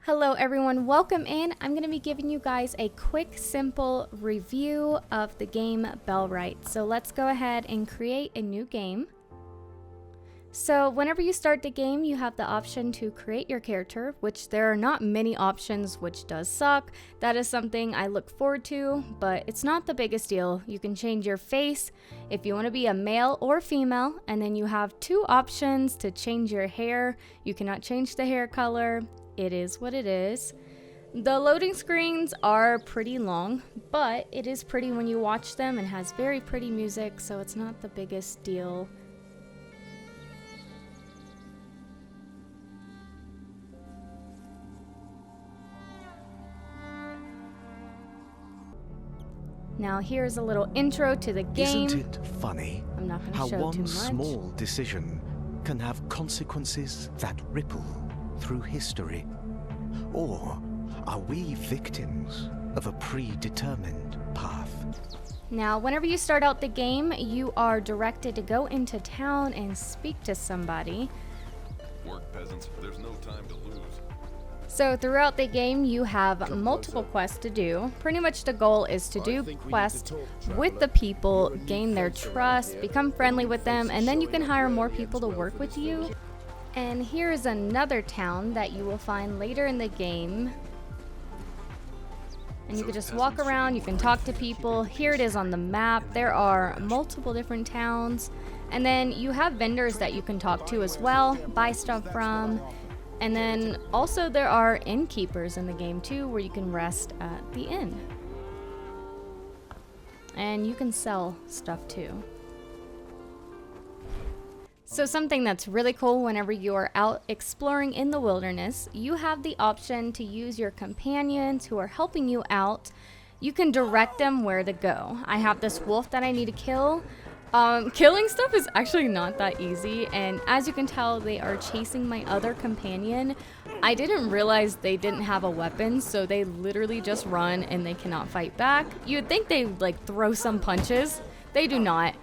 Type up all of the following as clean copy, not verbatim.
Hello everyone, welcome in. I'm going to be giving you guys a quick, simple review of the game Bellwright. So let's go ahead and create a new game. So whenever you start the game, you have the option to create your character, which there are not many options, which does suck. That is something I look forward to, but it's not the biggest deal. You can change your face if you want to be a male or female, and then you have two options to change your hair. You cannot change the hair color. It is what it is. The loading screens are pretty long, but it is pretty when you watch them and has very pretty music, so it's not the biggest deal. Now here's a little intro to the game. Isn't it funny I'm not how going to show too one much. small decision can have consequences that ripple through history? Or are we victims of a predetermined path? Now, whenever you start out the game, you are directed to go into town and speak to somebody. Work, peasants. There's no time to lose. So throughout the game, you have multiple quests to do. Pretty much the goal is to do quests with the people, gain their trust, become friendly with them, and then you can hire more people to work with you. And here is another town that you will find later in the game. And you can just walk around, you can talk to people. Here it is on the map. There are multiple different towns. And then you have vendors that you can talk to as well, buy stuff from. And then also there are innkeepers in the game too, where you can rest at the inn. And you can sell stuff too. So something that's really cool whenever you are out exploring in the wilderness, you have the option to use your companions who are helping you out. You can direct them where to go. I have this wolf that I need to kill. Killing stuff is actually not that easy, and as you can tell, they are chasing my other companion. I didn't realize they didn't have a weapon, so they literally just run and they cannot fight back. You'd think they like throw some punches. They do not.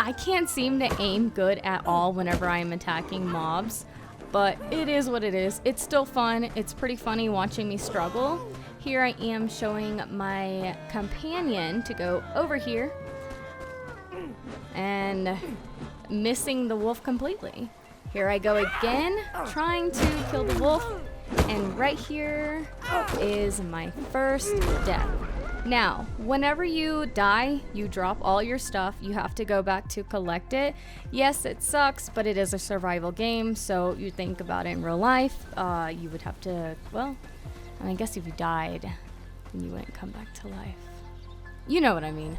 I can't seem to aim good at all whenever I'm attacking mobs, but it is what it is. It's still fun. It's pretty funny watching me struggle. Here I am showing my companion to go over here and missing the wolf completely. Here I go again, trying to kill the wolf, and right here is my first death. Now, whenever you die, you drop all your stuff. You have to go back to collect it. Yes, it sucks, but it is a survival game, so you think about it in real life. You would have to, well, I guess if you died, then you wouldn't come back to life. You know what I mean.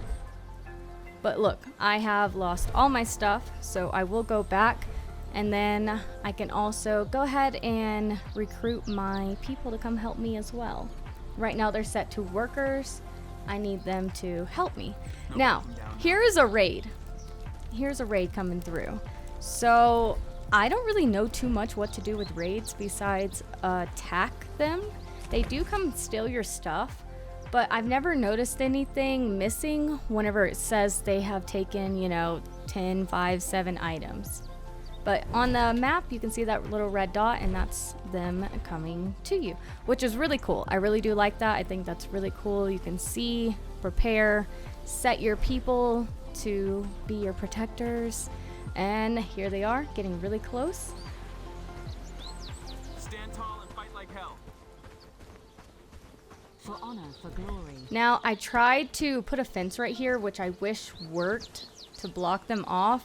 But look, I have lost all my stuff, so I will go back, and then I can also go ahead and recruit my people to come help me as well. Right now they're set to workers. I need them to help me. Now, here is a raid. Here's a raid coming through. So I don't really know too much what to do with raids besides attack them. They do come and steal your stuff, but I've never noticed anything missing whenever it says they have taken, 10, 5, 7 items. But on the map, you can see that little red dot, and that's them coming to you, which is really cool. I really do like that. I think that's really cool. You can see, prepare, set your people to be your protectors, and here they are, getting really close. Stand tall and fight like hell. For honor, for glory. Now, I tried to put a fence right here, which I wish worked to block them off.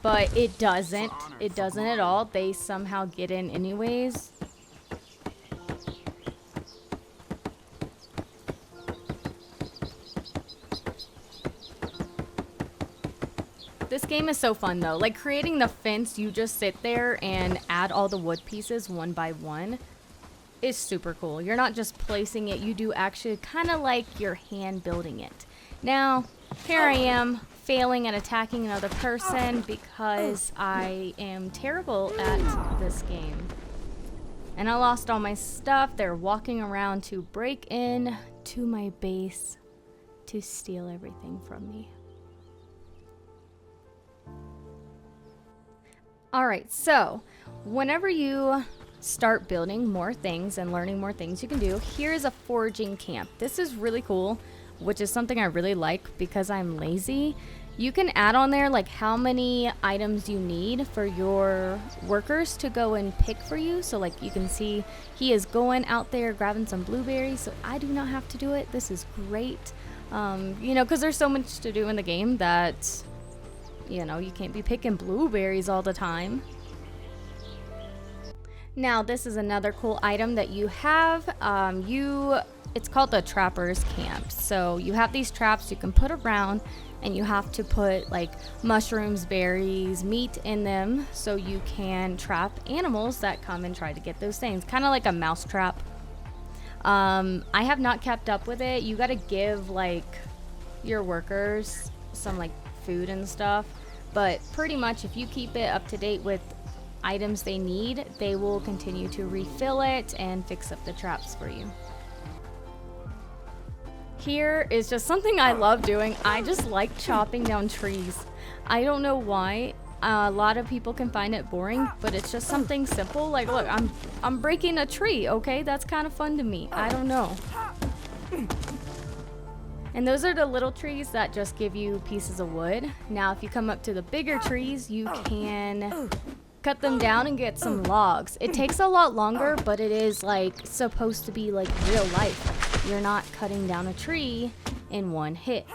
But it doesn't. It doesn't at all. They somehow get in anyways. This game is so fun though. Like creating the fence, you just sit there and add all the wood pieces one by one. Is super cool. You're not just placing it, you do actually kind of like your hand building it. Now, here I am failing at attacking another person because I am terrible at this game. And I lost all my stuff. They're walking around to break in to my base to steal everything from me. Alright, so whenever you start building more things and learning more things you can do. Here is a foraging camp. This is really cool, which is something I really like because I'm lazy. You can add on there like how many items you need for your workers to go and pick for you. So like you can see he is going out there grabbing some blueberries, so I do not have to do it. This is great. You know, because there's so much to do in the game that, you know, you can't be picking blueberries all the time. Now this is another cool item that you have. It's called the Trapper's Camp. So you have these traps you can put around, and you have to put like mushrooms, berries, meat in them so you can trap animals that come and try to get those things. Kind of like a mouse trap. I have not kept up with it. You got to give like your workers some like food and stuff, but pretty much if you keep it up to date with items they need, they will continue to refill it and fix up the traps for you. Here is just something I love doing. I just like chopping down trees. I don't know why. A lot of people can find it boring, but it's just something simple. Like, look, I'm breaking a tree, okay? That's kind of fun to me. I don't know. And those are the little trees that just give you pieces of wood. Now, if you come up to the bigger trees, you can cut them down and get some logs. It takes a lot longer, but it is like supposed to be like real life. You're not cutting down a tree in one hit.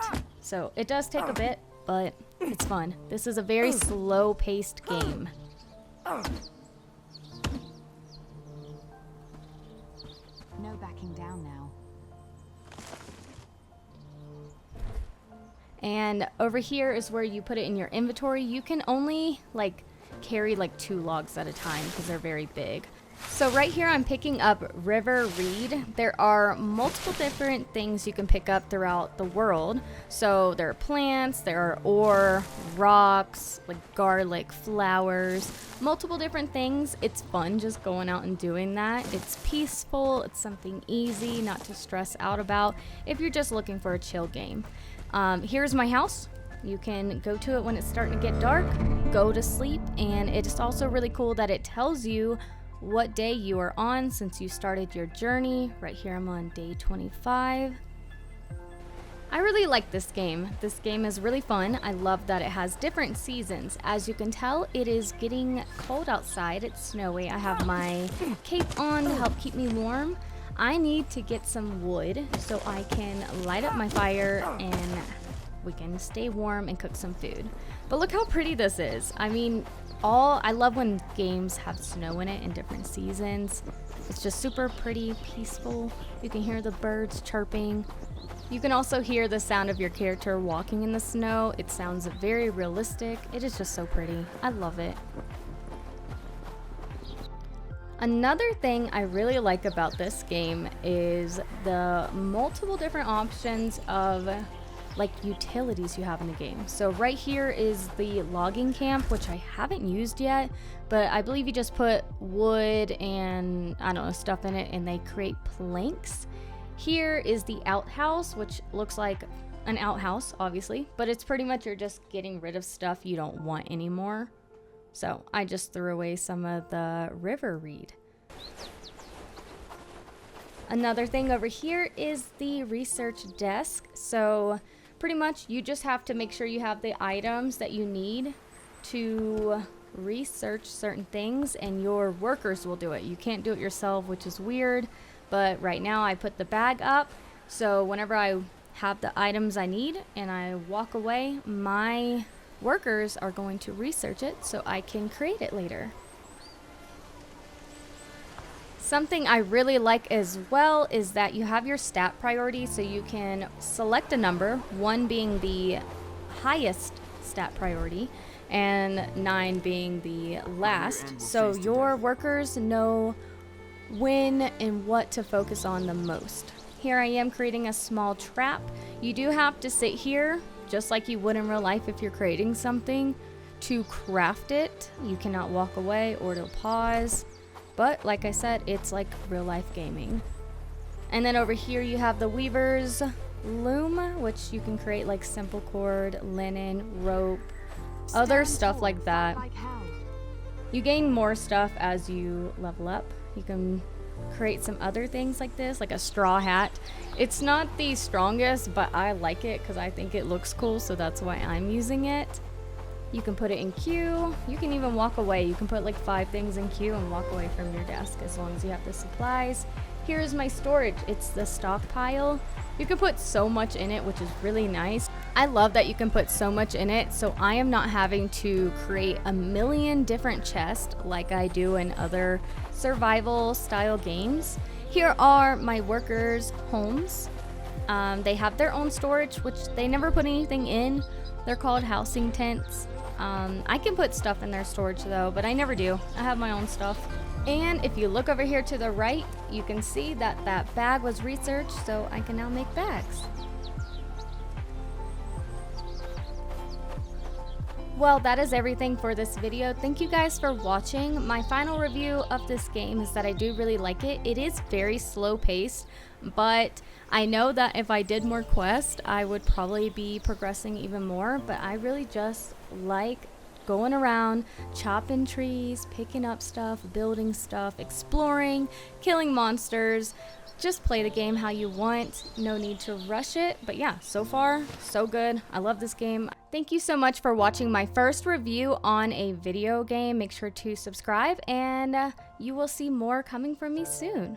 So it does take a bit, but it's fun. This is a very slow-paced game. No backing down now. And over here is where you put it in your inventory. You can only like carry like 2 logs at a time because they're very big. So right here I'm picking up river reed. There are multiple different things you can pick up throughout the world. So there are plants, there are ore, rocks, like garlic, flowers, multiple different things. It's fun just going out and doing that. It's peaceful, it's something easy, not to stress out about if you're just looking for a chill game. Here's my house. You can go to it when it's starting to get dark, go to sleep, and it's also really cool that it tells you what day you are on since you started your journey. Right here I'm on day 25. I really like this game. This game is really fun. I love that it has different seasons. As you can tell, it is getting cold outside. It's snowy. I have my cape on to help keep me warm. I need to get some wood so I can light up my fire and we can stay warm and cook some food. But look how pretty this is. I mean, I love when games have snow in it in different seasons. It's just super pretty, peaceful. You can hear the birds chirping. You can also hear the sound of your character walking in the snow. It sounds very realistic. It is just so pretty. I love it. Another thing I really like about this game is the multiple different options of like utilities you have in the game. So right here is the logging camp, which I haven't used yet, but I believe you just put wood and I don't know, stuff in it and they create planks. Here is the outhouse, which looks like an outhouse, obviously, but it's pretty much you're just getting rid of stuff you don't want anymore. So I just threw away some of the river reed. Another thing over here is the research desk. So pretty much you just have to make sure you have the items that you need to research certain things and your workers will do it. You can't do it yourself, which is weird, but right now I put the bag up. So whenever I have the items I need and I walk away, my workers are going to research it so I can create it later. Something I really like as well is that you have your stat priority, so you can select a number, 1 being the highest stat priority and 9 being the last, so your workers know when and what to focus on the most. Here I am creating a small trap. You do have to sit here just like you would in real life if you're creating something to craft it. You cannot walk away or to pause. But like I said, it's like real life gaming. And then over here you have the weaver's loom, which you can create like simple cord, linen, rope, other stuff like that. You gain more stuff as you level up. You can create some other things like this, like a straw hat. It's not the strongest, but I like it because I think it looks cool, so that's why I'm using it. You can put it in queue. You can even walk away. You can put like 5 things in queue and walk away from your desk as long as you have the supplies. Here's my storage. It's the stockpile. You can put so much in it, which is really nice. I love that you can put so much in it, so I am not having to create a million different chests like I do in other survival style games. Here are my workers' homes. They have their own storage, which they never put anything in. They're called housing tents. I can put stuff in their storage though, but I never do. I have my own stuff. And if you look over here to the right, you can see that that bag was researched, so I can now make bags. Well, that is everything for this video. Thank you guys for watching. My final review of this game is that I do really like it. It is very slow paced, but I know that if I did more quests, I would probably be progressing even more, but I really just like going around, chopping trees, picking up stuff, building stuff, exploring, killing monsters. Just play the game how you want. No need to rush it. But yeah, so far, so good. I love this game. Thank you so much for watching my first review on a video game. Make sure to subscribe and you will see more coming from me soon.